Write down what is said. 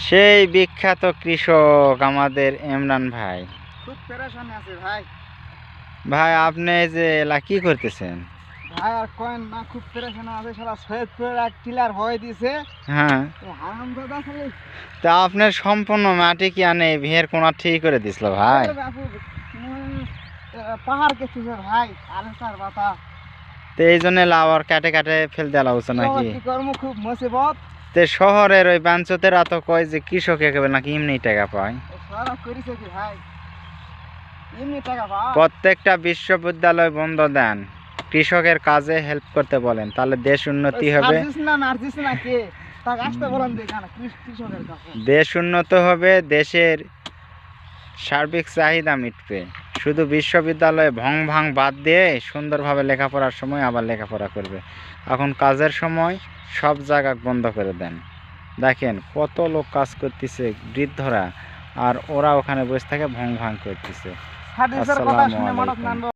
সেই বিখ্যাত কৃষক আমাদের ইমরান ভাই। খুব পেরেশানি আছে ভাই। ভাই আপনি যে এলা কি করতেছেন? ভাই আর কয়েন না, খুব পেরেশানি আছে। শালা সৈয়দপুরের এক টিলার ভয় দিছে। হ্যাঁ, হারামজাদা খালি। তা আপনার সম্পূর্ণ মাটি কি আনে ভিয়ের কোনা ঠিক করে দিছিল ভাই? ওরে বাপু, পাহাড় কেটেছে ভাই, আরে তার বাতা। তো এই জন্য লাউর কাটে কাটে ফেল দেওয়া হচ্ছে নাকি? কি কর্ম, খুব মুসিবত। তে শহরের ওই বাঞ্চতেরা তো কয় যে কৃষক একেবারে নাকি এমনি টাকা পায়। সারা করেছে কি ভাই, এমনি টাকা পায়। প্রত্যেকটা বিশ্ববিদ্যালয় বন্ধ দেন, কৃষকের কাজে হেল্প করতে বলেন, তাহলে দেশ উন্নতি হবে। নার্জিস না কে তাকে আসতে বলেন দেখানা কৃষকের কাছে। দেশ উন্নত হবে, দেশের সার্বিক চাহিদা মিটবে। শুধু বিশ্ববিদ্যালয়ে ভং ভাং বাদ দিয়ে সুন্দরভাবে লেখাপড়ার সময় আবার লেখাপড়া করবে। এখন কাজের সময় সব জায়গা বন্ধ করে দেন। দেখেন কত লোক কাজ করতেছে, বৃদ্ধরা, আর ওরা ওখানে বসে থেকে ভং ভাং করতেছে। হাদিসের কথা শুনে আসসালামু মনত আলাইকুম। নানবো।